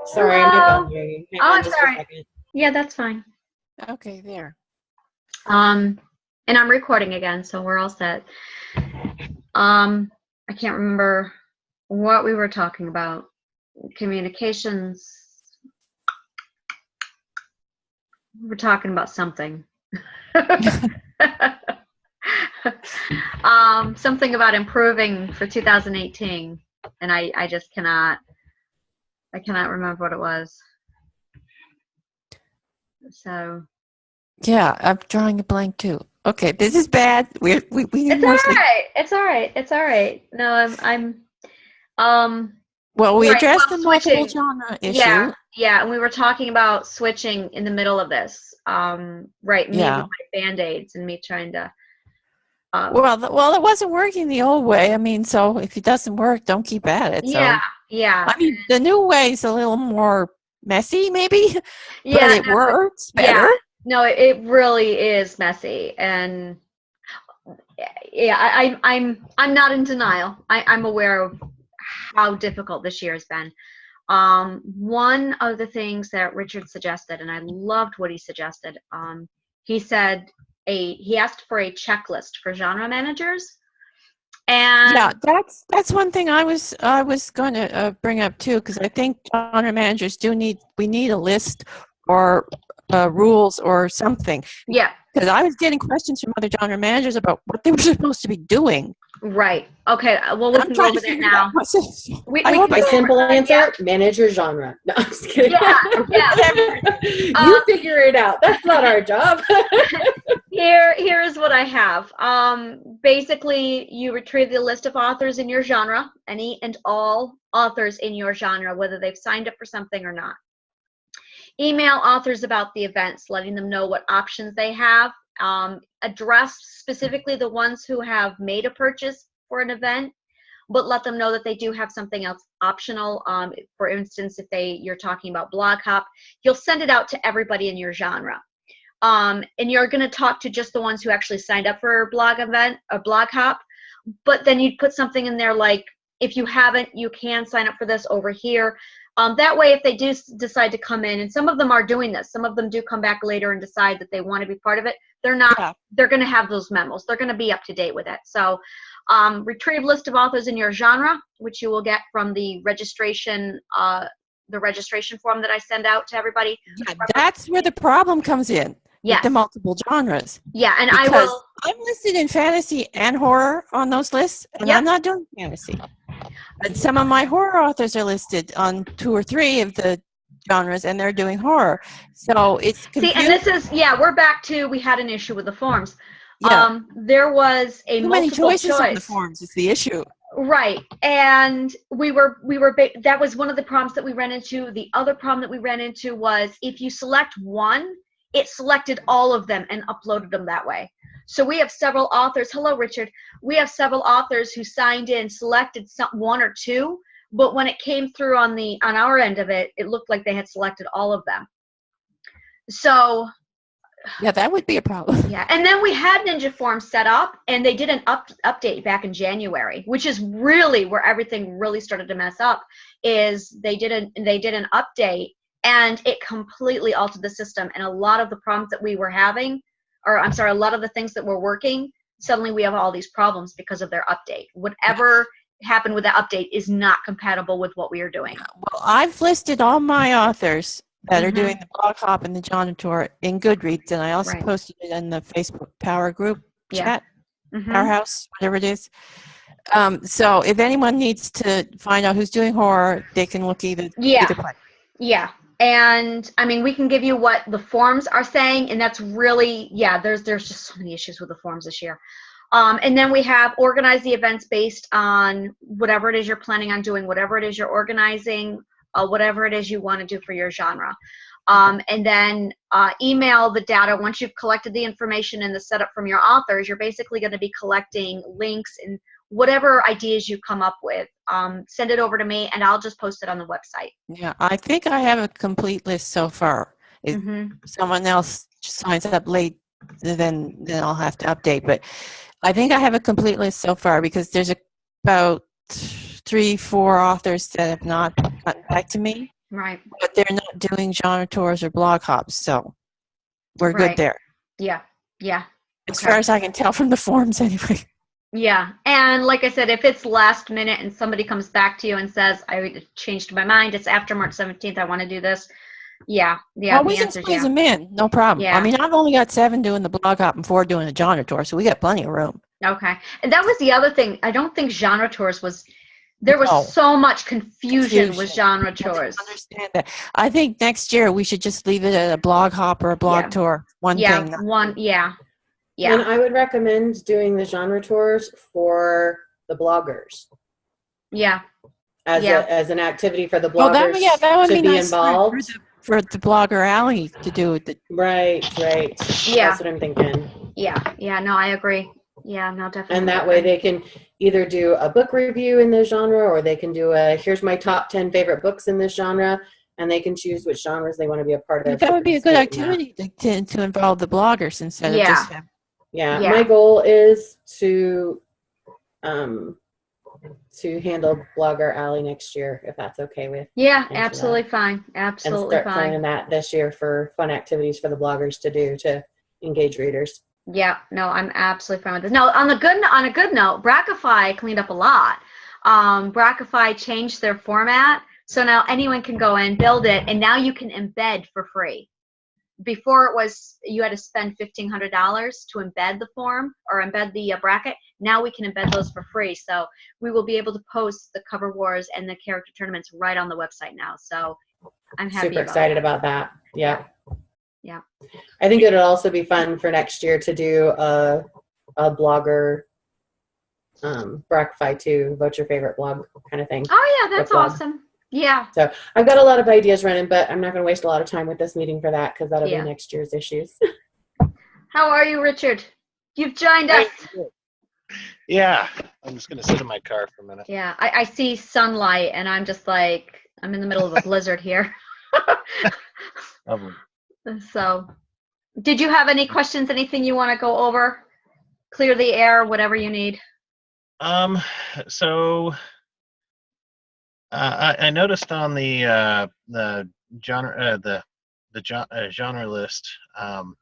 Sorry, my Hello. phone's ringing. Hang Oh, on I'm just sorry. a second. Yeah, that's fine. Okay, there. And I'm recording again, so we're all set. I can't remember what we were talking about. Communications. We're talking about something. Something about improving for 2018, and I just cannot remember what it was. So Yeah, I'm drawing a blank too. Okay, this is bad. We it's all right. It's all right. It's all right. No, Well, we right, addressed well, the multiple switching. genre issue. Yeah, and we were talking about switching in the middle of this. Right, me Yeah. with my Band-Aids and me trying to. Well, it wasn't working the old way. I mean, so if it doesn't work, don't keep at it. Yeah, So, yeah. I mean, the new way is a little more messy, maybe, Yeah, but it works better. Yeah, no, it really is messy, and yeah, I'm not in denial. I'm aware of how difficult this year has been. One of the things that Richard suggested, and I loved what he suggested, he said he asked for a checklist for genre managers. And yeah, that's one thing I was going to bring up too, because I think genre managers we need a list or rules or something. Yeah, because I was getting questions from other genre managers about what they were supposed to be doing. Right. Okay. Well, we can go over that now. I hope my simple answer: manage your genre. No, I'm just kidding. Yeah. You figure it out. That's not our job. Here is what I have. Basically, you retrieve the list of authors in your genre, any and all authors in your genre, whether they've signed up for something or not. Email authors about the events, letting them know what options they have. Address specifically the ones who have made a purchase for an event, but let them know that they do have something else optional. For instance, if you're talking about blog hop, you'll send it out to everybody in your genre. And you're going to talk to just the ones who actually signed up for a blog event, a blog hop, but then you'd put something in there like, if you haven't, you can sign up for this over here. That way, if they do decide to come in, and some of them are doing this, some of them do come back later and decide that they want to be part of it, they're not, they're going to have those memos. They're going to be up to date with it. So retrieve list of authors in your genre, which you will get from the registration form that I send out to everybody. Yeah, that's where the problem comes in. With the multiple genres. Yeah, and I'm listed in fantasy and horror on those lists, and I'm not doing fantasy. But some of my horror authors are listed on 2 or 3 of the genres, and they're doing horror. So it's confusing. See, and this is, we're back to, we had an issue with the forms. Yeah. There was a too multiple many choices choice. on the forms is the issue. Right. And that was one of the problems that we ran into. The other problem that we ran into was if you select one, it selected all of them and uploaded them that way. So we have several authors. Hello, Richard. We have several authors who signed in, selected one or two, but when it came through on our end of it, it looked like they had selected all of them. So yeah, that would be a problem. Yeah, and then we had Ninja Forms set up, and they did an update back in January, which is really where everything really started to mess up. Is they did an update, and it completely altered the system, and a lot of the problems that we were having, a lot of the things that were working, suddenly we have all these problems because of their update. Whatever happened with the update is not compatible with what we are doing. Well, I've listed all my authors that are doing the blog hop and the genre tour in Goodreads, and I also posted it in the Facebook Power Group chat, Powerhouse, whatever it is. So if anyone needs to find out who's doing horror, they can look either place. Yeah. And I mean, we can give you what the forms are saying, and that's really, there's just so many issues with the forms this year. And then we have organize the events based on whatever it is you're planning on doing, whatever it is you're organizing, whatever it is you want to do for your genre. And then email the data. Once you've collected the information and the setup from your authors, you're basically going to be collecting links and whatever ideas you come up with. Send it over to me, and I'll just post it on the website. Yeah, I think I have a complete list so far. If someone else signs up late, then I'll have to update. But I think I have a complete list so far because there's about 3-4 authors that have not gotten back to me. Right. But they're not doing genre tours or blog hops, so we're good there. Yeah. Yeah. As far as I can tell from the forums, anyway. Yeah. And like I said, if it's last minute and somebody comes back to you and says, I changed my mind, it's after March 17th, I want to do this. Yeah. Yeah. Well, we can squeeze them in. No problem. Yeah. I mean, I've only got 7 doing the blog hop and 4 doing the genre tour, so we got plenty of room. Okay. And that was the other thing. I don't think genre tours was, there was so much confusion with genre tours. I understand that. I think next year we should just leave it at a blog hop or a blog tour. One thing. Yeah. And I would recommend doing the genre tours for the bloggers. Yeah. As an activity for the bloggers that would to be nice involved. For the Blogger Alley to do it. Right. Yeah. That's what I'm thinking. Yeah, no, I agree. Yeah, no, definitely. And that way they can either do a book review in this genre, or they can do here's my top 10 favorite books in this genre, and they can choose which genres they want to be a part of. That would be a good activity to involve the bloggers instead of just him. Yeah, my goal is to handle Blogger Alley next year, if that's okay with. Yeah, absolutely fine. Absolutely and start fine. planning that this year for fun activities for the bloggers to do to engage readers. Yeah, no, I'm absolutely fine with this. No, on a good note, Brackify cleaned up a lot. Brackify changed their format, so now anyone can go in, build it, and now you can embed for free. Before it was you had to spend $1,500 to embed the form or embed the bracket. Now we can embed those for free. So we will be able to post the cover wars and the character tournaments right on the website now. So I'm happy. Super excited about that. Yeah. I think it'll also be fun for next year to do a blogger Brackify 2, vote your favorite blog kind of thing. Oh yeah, that's awesome. Yeah. So I've got a lot of ideas running, but I'm not going to waste a lot of time with this meeting for that because that'll be next year's issues. How are you, Richard? You've joined us. Yeah. I'm just going to sit in my car for a minute. Yeah. I see sunlight and I'm just like, I'm in the middle of a blizzard here. Lovely. So did you have any questions, anything you want to go over? Clear the air, whatever you need. So I noticed on the genre genre list,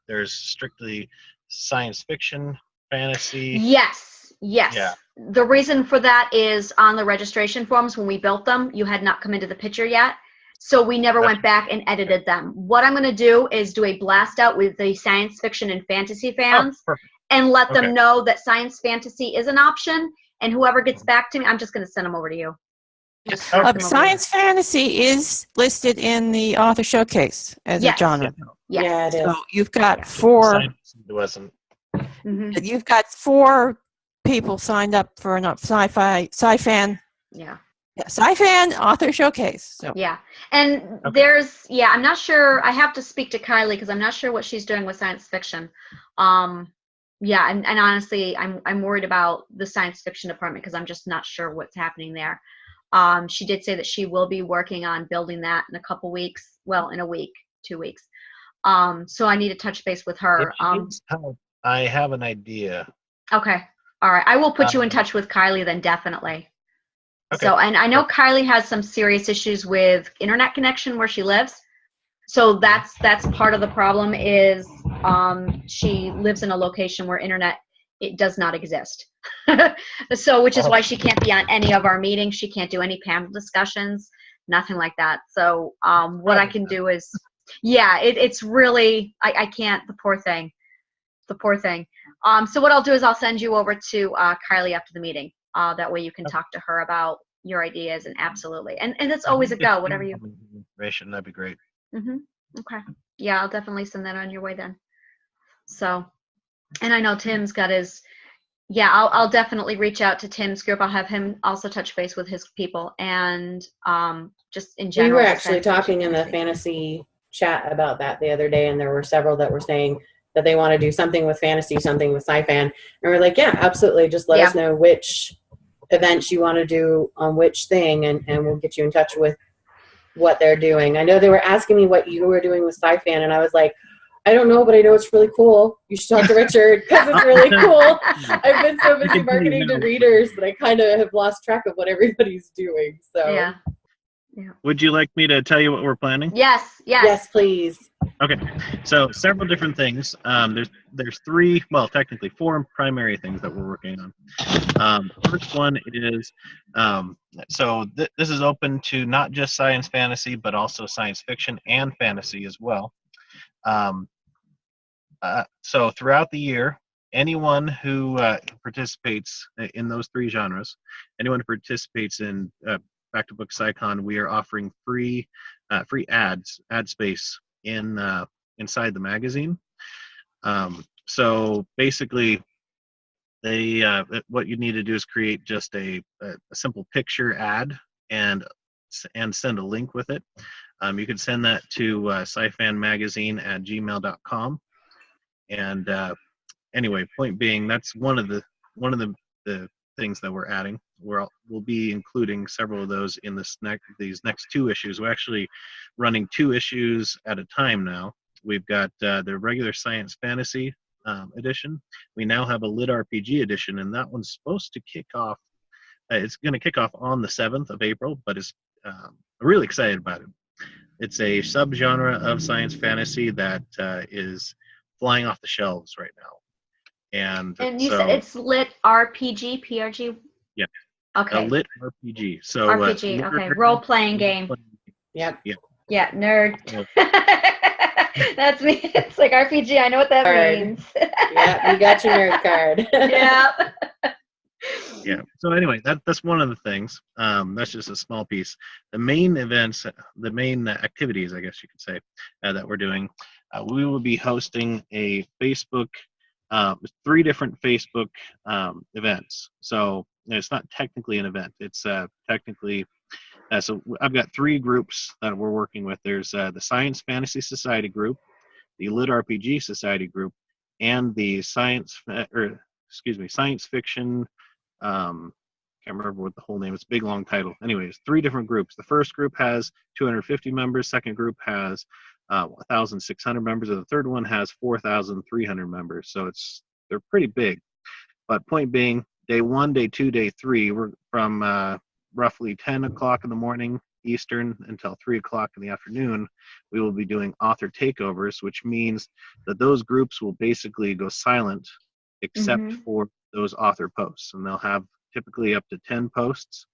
there's strictly science fiction, fantasy. Yes. Yeah. The reason for that is on the registration forms when we built them, you had not come into the picture yet. So we never went back and edited them. What I'm going to do is do a blast out with the science fiction and fantasy fans and let them know that science fantasy is an option. And whoever gets back to me, I'm just going to send them over to you. Science fantasy is listed in the author showcase as a genre. Yeah, it is. So you've got 4. It wasn't. You've got 4 people signed up for an sci-fan. Yeah. Sci-fan author showcase. So. Yeah. And there's, I'm not sure. I have to speak to Kylie because I'm not sure what she's doing with science fiction. And honestly, I'm worried about the science fiction department because I'm just not sure what's happening there. She did say that she will be working on building that in a couple weeks. Well, in a week, 2 weeks. So I need to touch base with her. I have an idea. Okay. All right. I will put you in touch with Kylie then, definitely. Okay. So, and I know Kylie has some serious issues with internet connection where she lives. So that's part of the problem is she lives in a location where internet, it does not exist. So, which is why she can't be on any of our meetings. She can't do any panel discussions, nothing like that. So what I can do is, it's really, I can't, the poor thing. So what I'll do is I'll send you over to Kylie after the meeting. That way you can talk to her about your ideas and absolutely. And it's always a go, whatever you. Information, that'd be great. Okay. Yeah, I'll definitely send that on your way then. So, and I know Tim's got his, I'll definitely reach out to Tim's group. I'll have him also touch base with his people and just in general. We were actually talking in the fantasy chat about that the other day, and there were several that were saying that they want to do something with fantasy, something with sci-fan. And we're like, yeah, absolutely. Just let us know which events you want to do on which thing, and we'll get you in touch with what they're doing. I know they were asking me what you were doing with sci-fan, and I was like, I don't know, but I know it's really cool. You should talk to Richard because it's really cool. I've been so busy marketing to readers that I kind of have lost track of what everybody's doing. So Would you like me to tell you what we're planning? Yes. Yes, please. Okay, so several different things. There's three, well, technically four primary things that we're working on. First one is, this is open to not just science fantasy, but also science fiction and fantasy as well. So throughout the year, anyone who participates in those three genres, anyone who participates in Back to Book CyCon, we are offering free ad space inside the magazine. So basically, what you need to do is create just a simple picture ad and send a link with it. You can send that to scifanmagazine@gmail.com. And anyway, point being, that's one of the things that we're adding. We'll be including several of those in these next two issues. We're actually running 2 issues at a time now. We've got the regular science fantasy edition. We now have a lit RPG edition, and that one's supposed to kick off. It's going to kick off on the 7th of April, but I'm really excited about it. It's a subgenre of science fantasy that is flying off the shelves right now. And you said it's lit RPG, PRG? Yeah. Okay. A lit RPG. So RPG, okay. Role-playing game. Yep. Yeah, nerd. That's me. It's like RPG. I know what that means. Yeah, you got your nerd card. Yeah. Yeah. So anyway, that's one of the things. That's just a small piece. The main events, the main activities, I guess you could say, that we're doing. We will be hosting a Facebook, 3 different Facebook events. So it's not technically an event. It's technically. So I've got 3 groups that we're working with. There's the Science Fantasy Society group, the Lit RPG Society group, and the Science Fiction. Can't remember what the whole name is. It's a big long title. Anyways, 3 different groups. The first group has 250 members. Second group has 1,600 members, and the third one has 4,300 members. So they're pretty big. But point being, day 1, day 2, day 3, we're from roughly 10 o'clock in the morning Eastern until 3 o'clock in the afternoon. We will be doing author takeovers, which means that those groups will basically go silent except for those author posts, and they'll have typically up to 10 posts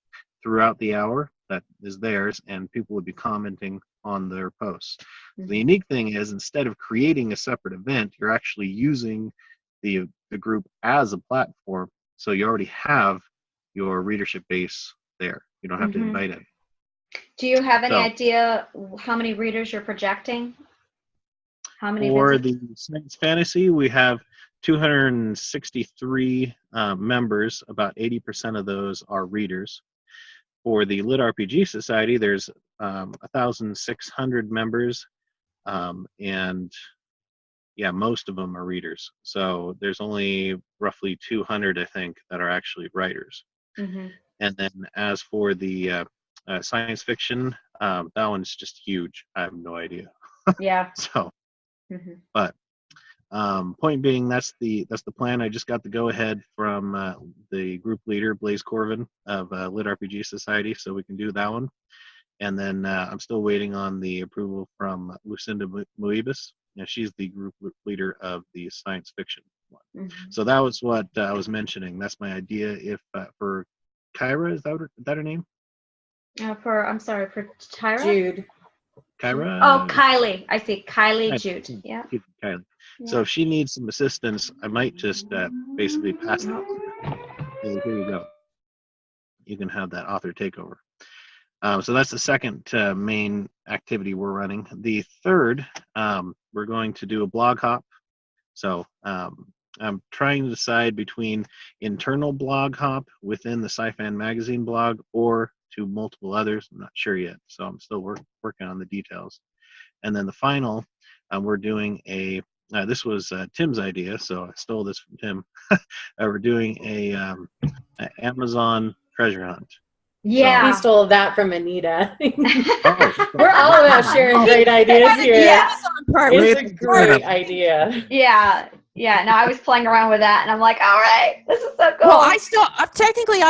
throughout the hour that is theirs, and people will be commenting on their posts. The unique thing is, instead of creating a separate event, you're actually using the group as a platform, so you already have your readership base there. You don't have to invite it. Do you have any idea how many readers you're projecting? How many? For the science fantasy, we have 263 members. About 80% of those are readers. For the Lit RPG Society, there's 1,600 members, and yeah, most of them are readers. So there's only roughly 200, I think, that are actually writers. And then as for the science fiction, that one's just huge. I have no idea. Yeah. So, but point being, that's the plan. I just got the go ahead from the group leader, Blaze Corvin of Lit RPG Society, so we can do that one. And then I'm still waiting on the approval from Lucinda Muibis. She's the group leader of the science fiction one. So that was what I was mentioning. That's my idea. If for Kyra, is that her name? I'm sorry, for Tyra? Jude. Kyra? Oh, Kylie. I see. Kylie Jude. Yeah. Kylie. So if she needs some assistance, I might just basically pass it. Here you go. You can have that author takeover. So that's the second main activity we're running. The third, we're going to do a blog hop. So I'm trying to decide between internal blog hop within the Sci-Fan magazine blog or to multiple others. I'm not sure yet, so I'm still working on the details. And then the final, we're doing this was Tim's idea, so I stole this from Tim. We're doing an Amazon treasure hunt. Yeah. He stole that from Anita. We're all about sharing great ideas here. Yeah. It's a great idea. Yeah. Yeah, no, I was playing around with that, and I'm like, all right, this is so cool. Well, I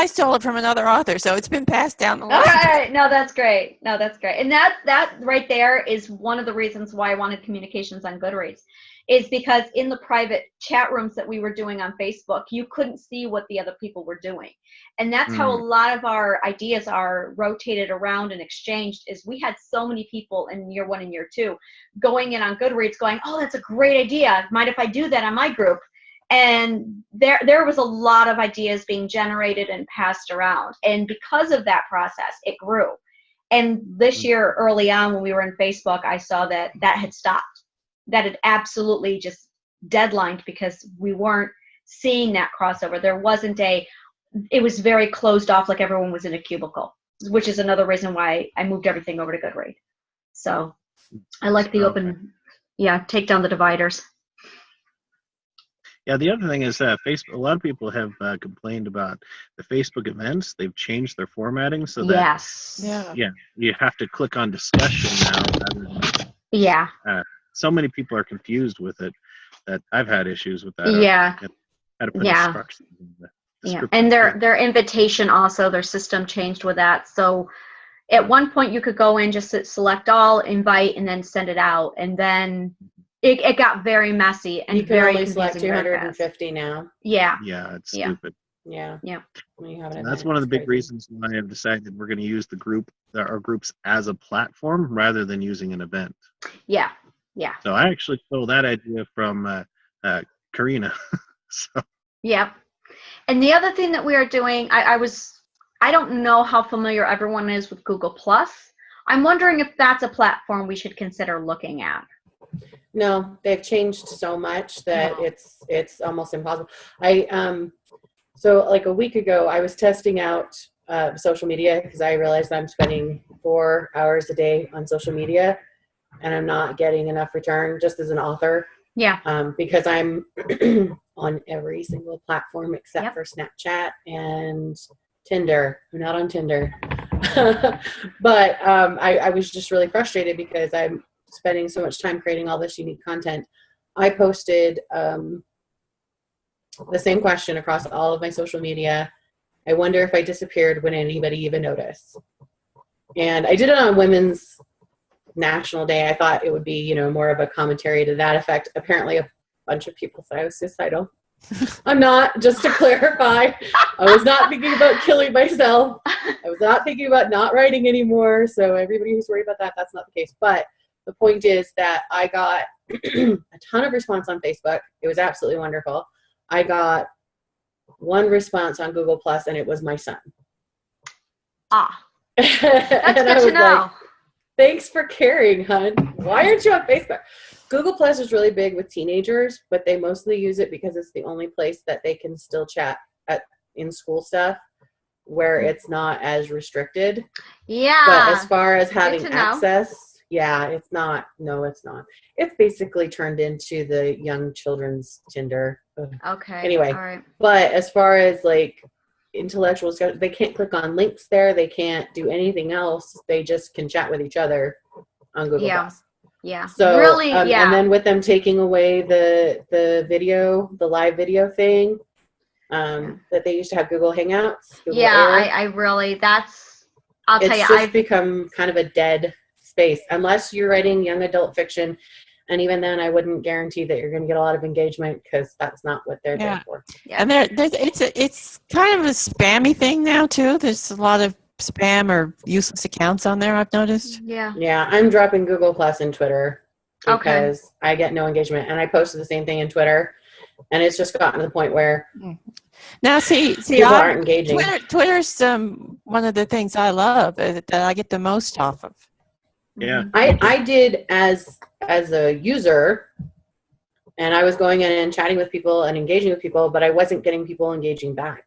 stole it from another author, so it's been passed down the line. All right, no, that's great. No, that's great. And that right there is one of the reasons why I wanted communications on Goodreads, is because in the private chat rooms that we were doing on Facebook, you couldn't see what the other people were doing. And that's how a lot of our ideas are rotated around and exchanged, is we had so many people in year 1 and year 2 going in on Goodreads going, oh, that's a great idea. Mind if I do that on my group? And there was a lot of ideas being generated and passed around. And because of that process, it grew. And this year, early on, when we were in Facebook, I saw that had stopped. That had absolutely just deadlined because we weren't seeing that crossover. There wasn't it was very closed off, like everyone was in a cubicle, which is another reason why I moved everything over to Goodreads. So I like the open, take down the dividers. Yeah, the other thing is that Facebook. A lot of people have complained about the Facebook events. They've changed their formatting so that you have to click on discussion now. So many people are confused with it that I've had issues with that. Yeah. How to put instructions in the description. And their invitation also, their system changed with that. So at one point you could go in, just select all, invite, and then send it out, and then it got very messy and you can very only confusing. select 250 now. Yeah. Yeah, it's stupid. Yeah. That's one of the big reasons why I've decided we're going to use our groups as a platform rather than using an event. Yeah. So I actually stole that idea from Karina. So. Yeah. And the other thing that we are doing, I don't know how familiar everyone is with Google Plus. I'm wondering if that's a platform we should consider looking at. No, they've changed so much that it's almost impossible. So like a week ago, I was testing out social media because I realized I'm spending 4 hours a day on social media and I'm not getting enough return just as an author. Yeah. Because I'm on every single platform except for Snapchat and Tinder. I'm not on Tinder. But I was just really frustrated because I'm spending so much time creating all this unique content. I posted the same question across all of my social media. I wonder if I disappeared, would anybody even notice? And I did it on Women's National Day. I thought it would be, more of a commentary to that effect. Apparently a bunch of people thought I was suicidal. I'm not, just to clarify. I was not thinking about killing myself. I was not thinking about not writing anymore. So everybody who's worried about that, that's not the case. But the point is that I got a ton of response on Facebook. It was absolutely wonderful. I got one response on Google Plus, and it was my son. That's good to know. Like, thanks for caring, hon. Why aren't you on Facebook? Google Plus is really big with teenagers, but they mostly use it because it's the only place that they can still chat in school stuff where it's not as restricted. Yeah. But as far as having access, it's not. No, it's not. It's basically turned into the young children's Tinder. Okay. Anyway, all right. But as far as like intellectual stuff, they can't click on links there. They can't do anything else. They just can chat with each other on Google Plus. Yeah. So really, and then with them taking away the live video thing that they used to have, Google Hangouts. Google Air, I really, I'll tell you, it's just become kind of a dead space unless you're writing young adult fiction. And even then, I wouldn't guarantee that you're going to get a lot of engagement because that's not what they're there for. Yeah. And it's kind of a spammy thing now too. There's a lot of spam or useless accounts on there, I've noticed. Yeah, I'm dropping Google Plus and Twitter because I get no engagement. And I posted the same thing in Twitter, and it's just gotten to the point where now see people aren't engaging. Twitter's one of the things I love that I get the most off of. Yeah, I did as a user, and I was going in and chatting with people and engaging with people, but I wasn't getting people engaging back.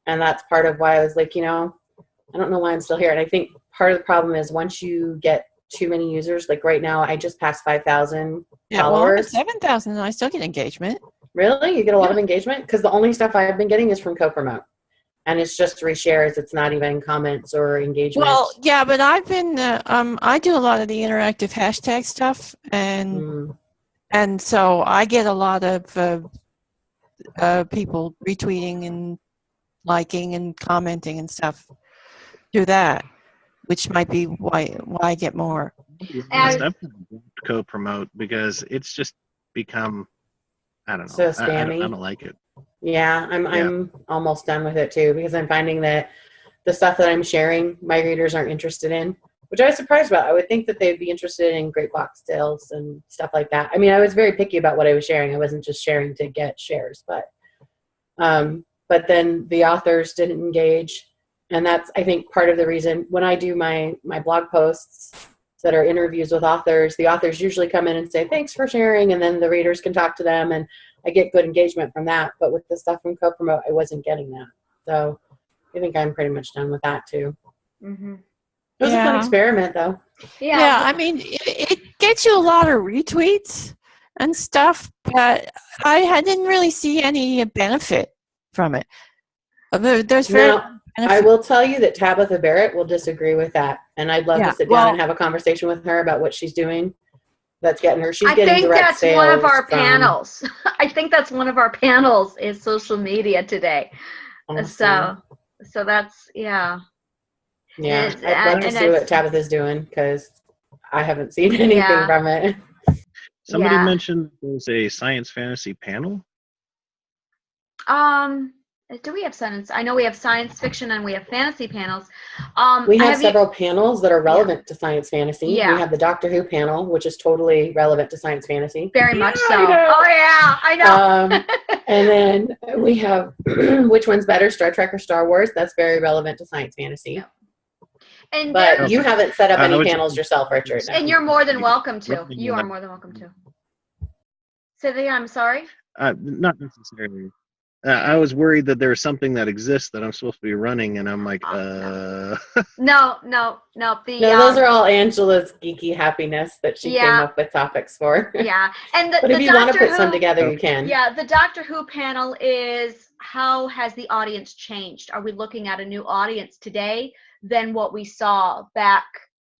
And that's part of why I was like, I don't know why I'm still here. And I think part of the problem is once you get too many users, like right now, I just passed 5,000 followers. 7,000, and I still get engagement. Really? You get a lot of engagement? Because the only stuff I've been getting is from co-promote. And it's just reshares. It's not even comments or engagement. Well, yeah, but I've been, I do a lot of the interactive hashtag stuff, and And so I get a lot of people retweeting and liking and commenting and stuff through that, which might be why I get more. And co-promote because it's just become, I don't know. So spammy. I don't like it. Yeah, I'm almost done with it too, because I'm finding that the stuff that I'm sharing, my readers aren't interested in, which I was surprised about. I would think that they'd be interested in great box sales and stuff like that. I mean, I was very picky about what I was sharing. I wasn't just sharing to get shares, but then the authors didn't engage. And that's, I think, part of the reason when I do my blog posts that are interviews with authors, the authors usually come in and say, thanks for sharing. And then the readers can talk to them and I get good engagement from that. But with the stuff from co-promote, I wasn't getting that. So I think I'm pretty much done with that too. Mm-hmm. It was a fun experiment though. Yeah, I mean, it gets you a lot of retweets and stuff, but I didn't really see any benefit from it. There's very I will tell you that Tabitha Barrett will disagree with that, and I'd love to sit down and have a conversation with her about what she's doing. That's getting her. She's getting direct sales. I think that's one of our panels. I think that's one of our panels is social media today. Awesome. So that's Yeah, I'd love to see what Tabitha's doing because I haven't seen anything from it. Somebody mentioned there's a science fantasy panel. Do we have science? I know we have science fiction and we have fantasy panels. We have several panels that are relevant to science fantasy. Yeah. We have the Doctor Who panel, which is totally relevant to science fantasy. Very much so. I know. And then we have which one's better, Star Trek or Star Wars? That's very relevant to science fantasy. Yeah. But you haven't set up any panels yourself, Richard. And you're more than welcome to. You are more than welcome to. Say that again, I'm sorry? Not necessarily. I was worried that there's something that exists that I'm supposed to be running, and I'm like, No. Those are all Angela's geeky happiness that she came up with topics for. Yeah, and but if you want to put some together, you can. Yeah, the Doctor Who panel is how has the audience changed? Are we looking at a new audience today than what we saw back?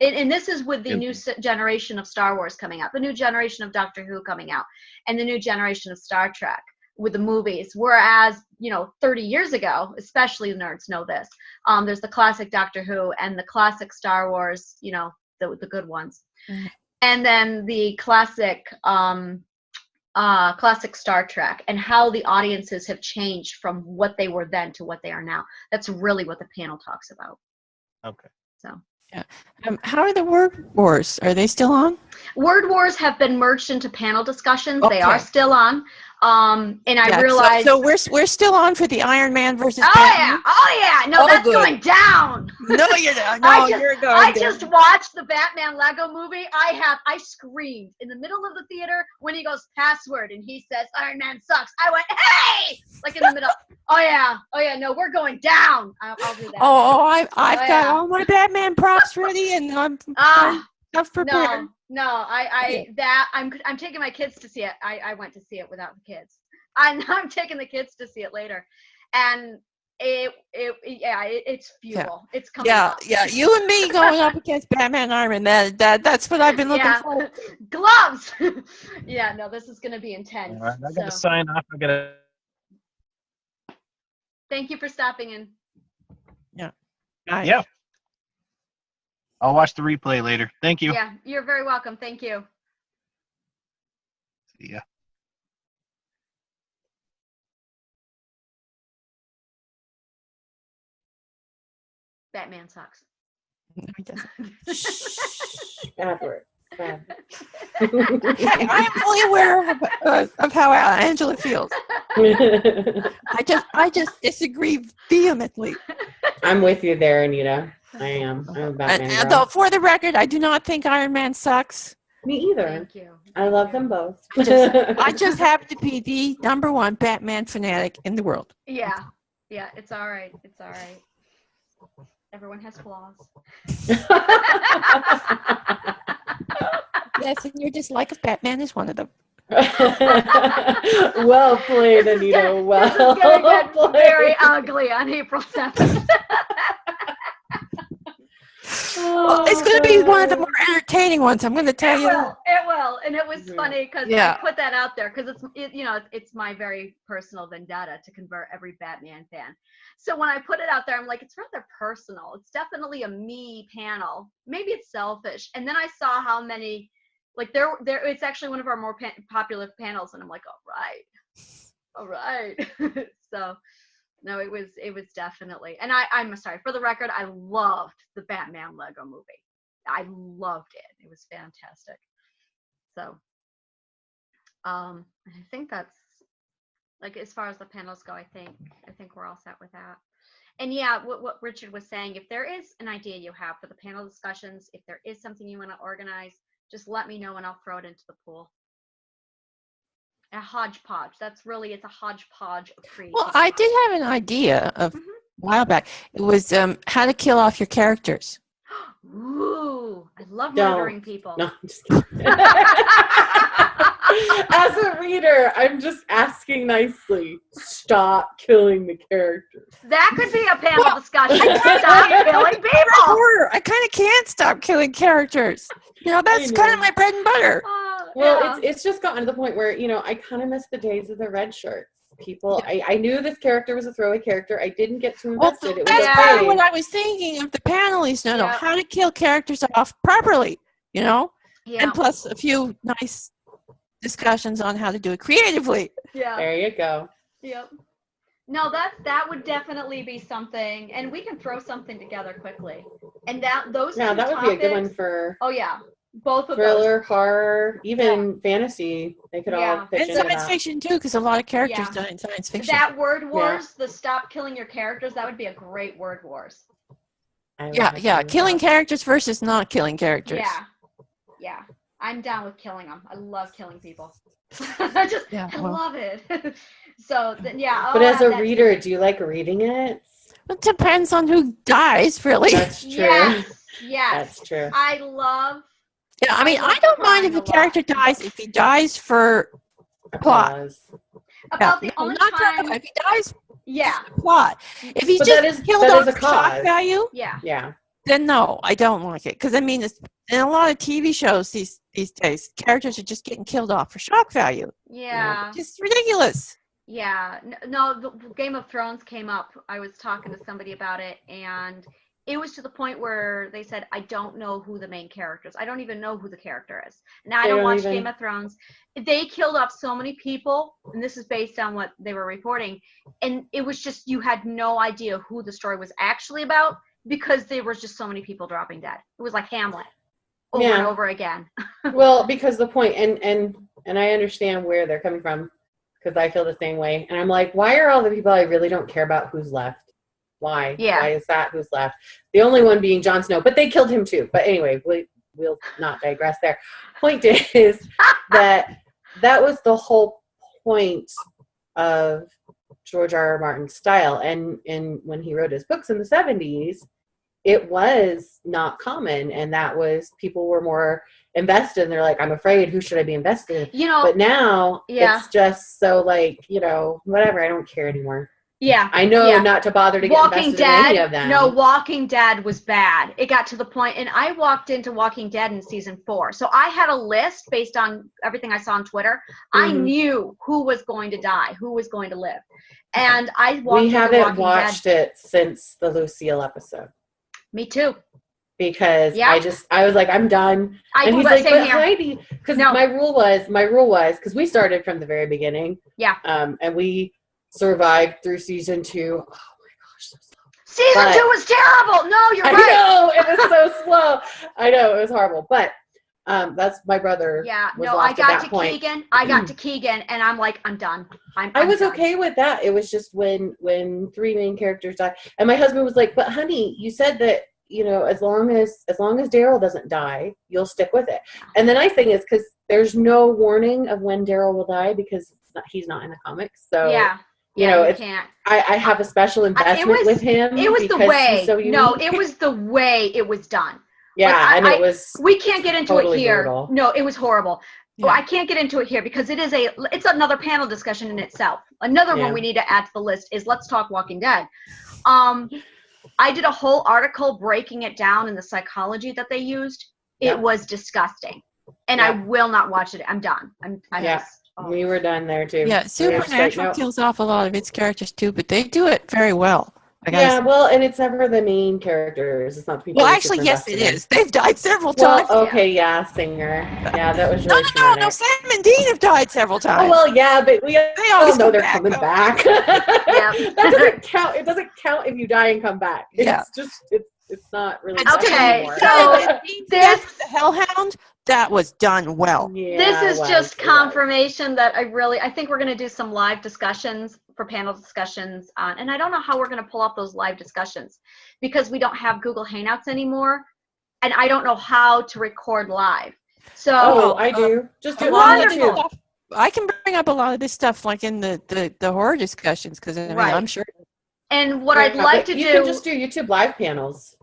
And this is with the new generation of Star Wars coming out, the new generation of Doctor Who coming out, and the new generation of Star Trek with the movies. Whereas, 30 years ago, especially nerds know this, there's the classic Doctor Who and the classic Star Wars, the good ones. Mm-hmm. And then the classic Star Trek, and how the audiences have changed from what they were then to what they are now. That's really what the panel talks about. Okay. So. Yeah. How are the Word Wars? Are they still on? Word Wars have been merged into panel discussions. Okay. They are still on. And I realized. So we're still on for the Iron Man versus Batman? Oh yeah. No, that's good. Going down. No, you're not. No, you're going I just watched the Batman Lego movie. I screamed in the middle of the theater when he goes password and he says Iron Man sucks. I went, hey! Like in the middle. Oh yeah. No, we're going down. I'll do that. I've got all my Batman props ready and I'm prepared. No, I'm taking my kids to see it. I went to see it without the kids. I'm taking the kids to see it later, and it's fuel. Yeah. It's coming. Yeah, you and me going up against Batman and Iron Man. That's what I've been looking for. Gloves. Yeah, no, this is going to be intense. All right, I got to sign off. Thank you for stopping in. Yeah. Yeah. I'll watch the replay later. Thank you. Yeah, you're very welcome. Thank you. See ya. Batman sucks. No, he doesn't. Bad word. Bad. I am fully aware of how Angela feels. I just disagree vehemently. I'm with you there, Anita. I am. I'm a Batman girl. Though, for the record, I do not think Iron Man sucks. Me either. Thank you. I love them both. I just happen to be the #1 Batman fanatic in the world. Yeah, it's all right. It's all right. Everyone has flaws. Yes, and your dislike of Batman is one of them. Well played, Anita. Well It's going to get very ugly on April 7th. Well, it's going to be one of the more entertaining ones. I'm going to tell you. It will, and it was funny because Yeah. I put that out there because it's my very personal vendetta to convert every Batman fan. So when I put it out there, I'm like, it's rather personal. It's definitely a me panel. Maybe it's selfish. And then I saw how many, like there. It's actually one of our more popular panels, and I'm like, all right. So. No, it was definitely, and I'm sorry, for the record, I loved the Batman Lego movie. I loved it. It was fantastic. So, I think that's, like, as far as the panels go, I think we're all set with that. And yeah, what Richard was saying, if there is an idea you have for the panel discussions, if there is something you want to organize, just let me know and I'll throw it into the pool. A hodgepodge. It's a hodgepodge of creativity. Well, I did have an idea of a while back. It was how to kill off your characters. Ooh, I love murdering people. No, I'm just kidding. As a reader, I'm just asking nicely. Stop killing the characters. That could be a panel discussion. Stop killing people. Horror. I kind of can't stop killing characters. That's kind of my bread and butter. Well, it's just gotten to the point where, I kind of miss the days of the red shirts. People, I knew this character was a throwaway character. I didn't get too invested. Well, that's kind of what I was thinking of the panelists. How to kill characters off properly, and plus a few nice discussions on how to do it creatively. Yeah. There you go. Yep. No, that would definitely be something, and we can throw something together quickly. And that would be a good one for. Oh yeah. Both of thriller, horror, even fantasy. They could all pitch into science fiction too, because a lot of characters done in science fiction. That word wars, the stop killing your characters, that would be a great word wars. Killing characters versus not killing characters. Yeah. I'm down with killing them. I love killing people. I love it. So but as a reader, do you like reading it? It depends on who dies, really. That's true. Yes. That's true. I love. Yeah, I mean, I don't mind if a character dies if he dies for plot. About the only time if he dies, for plot. If he's just killed off for shock value, then no, I don't like it. Because I mean, in a lot of TV shows these days, characters are just getting killed off for shock value. Yeah, just ridiculous. Yeah, no, the Game of Thrones came up. I was talking to somebody about it, and it was to the point where they said, I don't know who the main character is. I don't even know who the character is. Now, I don't watch Game of Thrones. They killed off so many people, and this is based on what they were reporting, and it was just, you had no idea who the story was actually about because there was just so many people dropping dead. It was like Hamlet over and over again. Well, because the point, and I understand where they're coming from, because I feel the same way. And I'm like, why are all the people I really don't care about who's left? Why? Yeah. Why is that who's left? The only one being Jon Snow, but they killed him too. But anyway, we'll not digress there. Point is that was the whole point of George R.R. Martin's style. And when he wrote his books in the 70s, it was not common. And that was, people were more invested. And they're like, I'm afraid, who should I be invested in? But now it's just so like, whatever, I don't care anymore. Yeah. I know not to bother to get invested in any of them. No, Walking Dead was bad. It got to the point, and I walked into Walking Dead in season 4. So I had a list based on everything I saw on Twitter. I knew who was going to die, who was going to live. And I walked We haven't watched it since the Lucille episode. Me too. Because I was like, I'm done. And he's like, but Heidi, because my rule was, because we started from the very beginning. Yeah. And we survived through season 2. Oh my gosh, so slow. Season 2 was terrible. No, you're right. I know, it was so slow. I know, it was horrible. But that's my brother. Yeah, was I got to point. Keegan. I got to Keegan, and I'm like, I'm done. I was done. okay with that. It was just when 3 main characters died. And my husband was like, but honey, you said that, as long as Daryl doesn't die, you'll stick with it. And the nice thing is, because there's no warning of when Daryl will die, because he's not in the comics. So I have a special investment with him. It was the way. It was the way it was done. Yeah, it was. We can't get into it here. Brutal. No, it was horrible. Yeah. Well, I can't get into it here because it's another panel discussion in itself. Another one we need to add to the list is Let's Talk Walking Dead. I did a whole article breaking it down in the psychology that they used. It was disgusting. And I will not watch it. I'm done. We were done there too. Yeah, Supernatural kills off a lot of its characters too, but they do it very well. Well, and it's never the main characters. It's not the people. Well, actually, yes, it is. They've died several times. Okay, Singer. Yeah, that was really no. Sam and Dean have died several times. Oh, well, yeah, but they always know they're coming back. That doesn't count. It doesn't count if you die and come back. It's just it's not really. Okay, so this the Hellhound. That was done well. Yeah, this is just confirmation that I think we're going to do some live discussions for panel discussions and I don't know how we're going to pull off those live discussions because we don't have Google Hangouts anymore and I don't know how to record live. So I do. Just do wonderful. I can bring up a lot of this stuff like in the horror discussions because I'm sure. And what I'd like to do, you can just do YouTube live panels.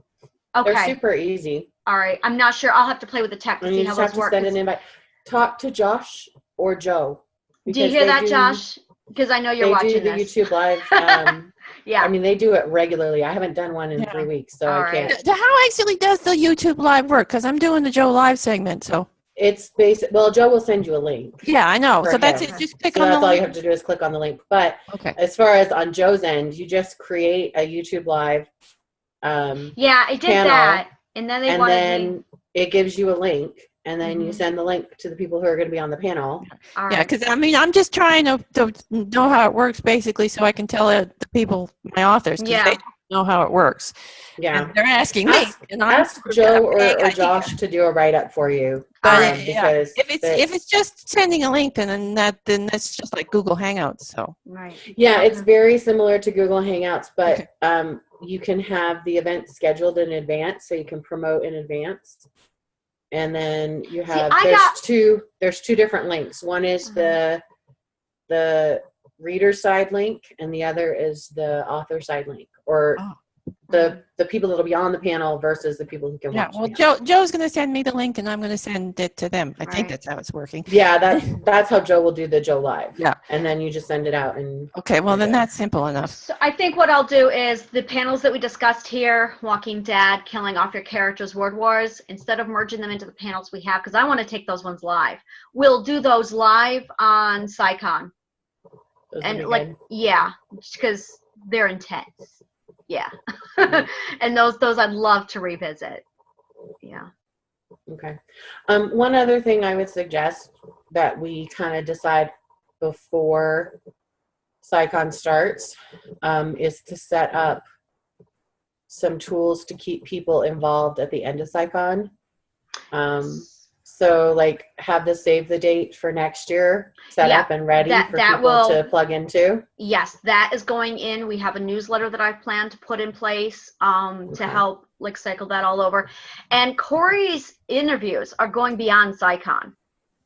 Okay. They're super easy. All right. I'm not sure. I'll have to play with the tech to see how this works. Send an invite. Talk to Josh or Joe. Do you hear that, Josh? Because I know you're watching this. They do the YouTube live. Yeah. I mean, they do it regularly. I haven't done one in 3 weeks, so I can't. How actually does the YouTube live work? Because I'm doing the Joe live segment, so. It's basic. Well, Joe will send you a link. Yeah, I know. So that's it. Just click on the link. That's all you have to do is click on the link. But as far as on Joe's end, you just create a YouTube live. Yeah, I did that. And then it gives you a link, and then you send the link to the people who are going to be on the panel. All right. Yeah, because I'm just trying to know how it works, basically, so I can tell the people, my authors, because they don't know how it works. Yeah. And they're asking me. Ask Joe or Josh to do a write-up for you. Because if it's just sending a link, then that's just like Google Hangouts. So yeah, it's very similar to Google Hangouts, but you can have the event scheduled in advance, so you can promote in advance. And then you have there's two different links. One is the reader side link, and the other is the author side link, or the people that'll be on the panel versus the people who can watch. Well, Joe's going to send me the link, and I'm going to send it to them. I think that's how it's working. Yeah, that's how Joe will do the Joe Live. Yeah, and then you just send it out. And well, then that's simple enough. So I think what I'll do is the panels that we discussed here, Walking Dead, Killing Off Your Characters, Word Wars, instead of merging them into the panels we have, because I want to take those ones live. We'll do those live on CyCon. And because they're intense. Yeah. And those I'd love to revisit. Yeah. Okay. One other thing I would suggest that we kind of decide before CyCon starts is to set up some tools to keep people involved at the end of CyCon. So like have the save the date for next year set up and ready for people to plug into. Yes, that is going in. We have a newsletter that I've planned to put in place to help like cycle that all over. And Corey's interviews are going beyond CyCon.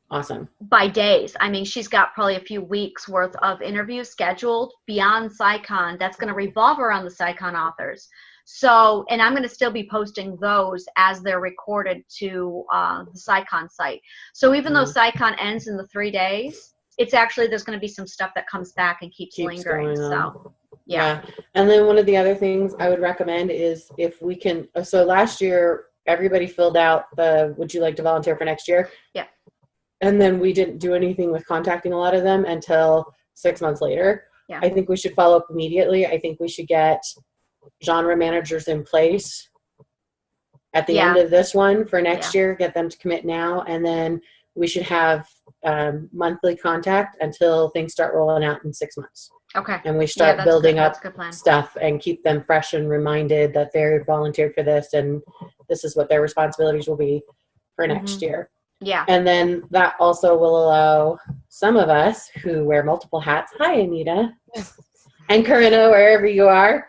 Awesome. By days. I mean, she's got probably a few weeks worth of interviews scheduled beyond CyCon. That's going to revolve around the CyCon authors. So, and I'm going to still be posting those as they're recorded to the CyCon site. So even though CyCon ends in the 3 days, it's actually, there's going to be some stuff that comes back and keeps lingering. So, yeah. And then one of the other things I would recommend is if we can, so last year, everybody filled out the, would you like to volunteer for next year? Yeah. And then we didn't do anything with contacting a lot of them until 6 months later. Yeah. I think we should follow up immediately. I think we should get genre managers in place at the end of this one for next year, get them to commit now, and then we should have monthly contact until things start rolling out in 6 months. Okay. And we start building up stuff and keep them fresh and reminded that they're volunteered for this and this is what their responsibilities will be for next year. Yeah. And then that also will allow some of us who wear multiple hats, hi Anita, and Corinna, wherever you are,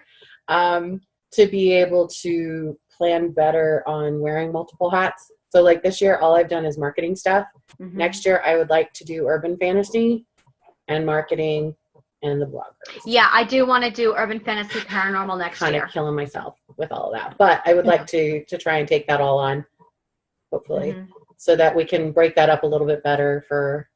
to be able to plan better on wearing multiple hats. So like this year, all I've done is marketing stuff. Next year, I would like to do urban fantasy and marketing and the bloggers. Yeah, I do want to do urban fantasy paranormal next year. Kind of killing myself with all of that. But I would like to try and take that all on, hopefully, so that we can break that up a little bit better for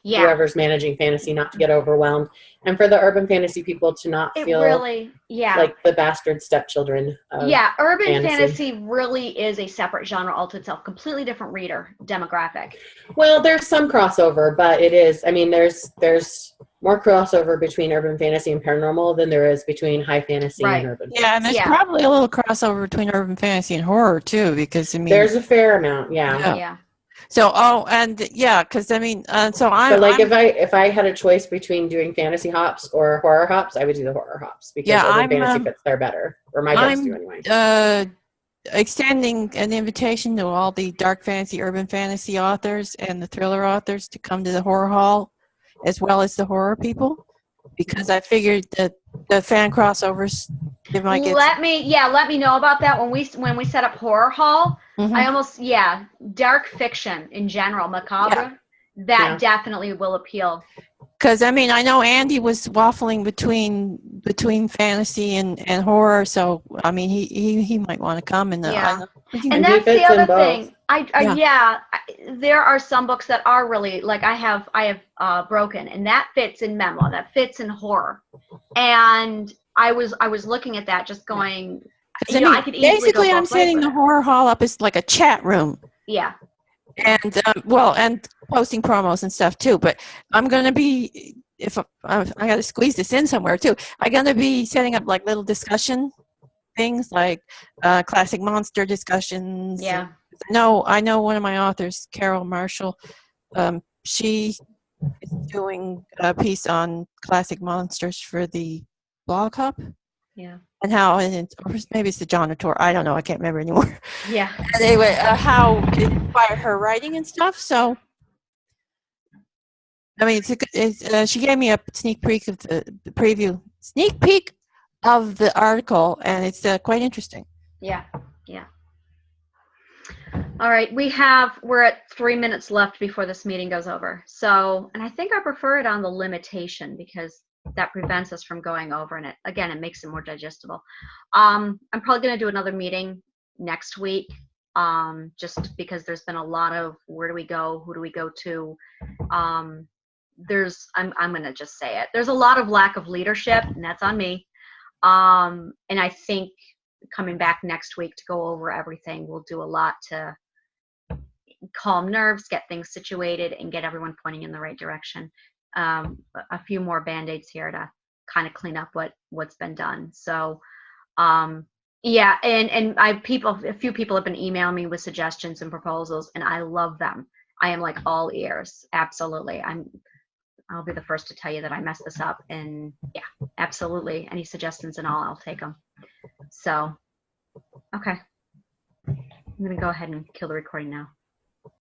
whoever's managing fantasy not to get overwhelmed, and for the urban fantasy people to not feel really, like the bastard stepchildren of urban fantasy really is a separate genre all to itself, completely different reader demographic. Well, there's some crossover, but it is, I mean, there's more crossover between urban fantasy and paranormal than there is between high fantasy and urban fantasy. And there's probably a little crossover between urban fantasy and horror too, because I mean there's a fair amount. So because I mean so if I had a choice between doing fantasy hops or horror hops, I would do the horror hops because urban fantasy fits there better, or my books do anyway. Extending an invitation to all the dark fantasy, urban fantasy authors and the thriller authors to come to the horror hall, as well as the horror people, because I figured that the fan crossovers, they might get. Let me know about that when we set up horror hall. I almost dark fiction in general, macabre. That definitely will appeal. Because I mean, I know Andy was waffling between fantasy and horror, so I mean, he might want to come and and that's the other thing. There are some books that are really like I have Broken, and that fits in memoir, that fits in horror, and I was looking at that, just going. I could easily basically, I'm setting the horror hall up as like a chat room. Yeah. And and posting promos and stuff too. But I'm gonna be, if I got to squeeze this in somewhere too. I'm gonna be setting up like little discussion things, like classic monster discussions. Yeah. I know one of my authors, Carol Marshall. She is doing a piece on classic monsters for the blog hub. Yeah. And how, or maybe it's the John Tour. I don't know. I can't remember anymore. Yeah. Anyway, how it inspired her writing and stuff. So, I mean, she gave me a sneak peek of the sneak peek of the article, and it's quite interesting. Yeah. Yeah. All right, we're at 3 minutes left before this meeting goes over. So, and I think I prefer it on the limitation because that prevents us from going over, and it makes it more digestible. I'm probably going to do another meeting next week, just because there's been a lot of where do we go, who do we go to. I'm going to just say it. There's a lot of lack of leadership, and that's on me. And I think coming back next week to go over everything will do a lot to calm nerves, get things situated, and get everyone pointing in the right direction. A few more band-aids here to kind of clean up what's been done. So and a few people have been emailing me with suggestions and proposals, and I love them. I am like all ears. Absolutely. I'll be the first to tell you that I messed this up, and absolutely, any suggestions and all, I'll take them. So okay, I'm gonna go ahead and kill the recording now.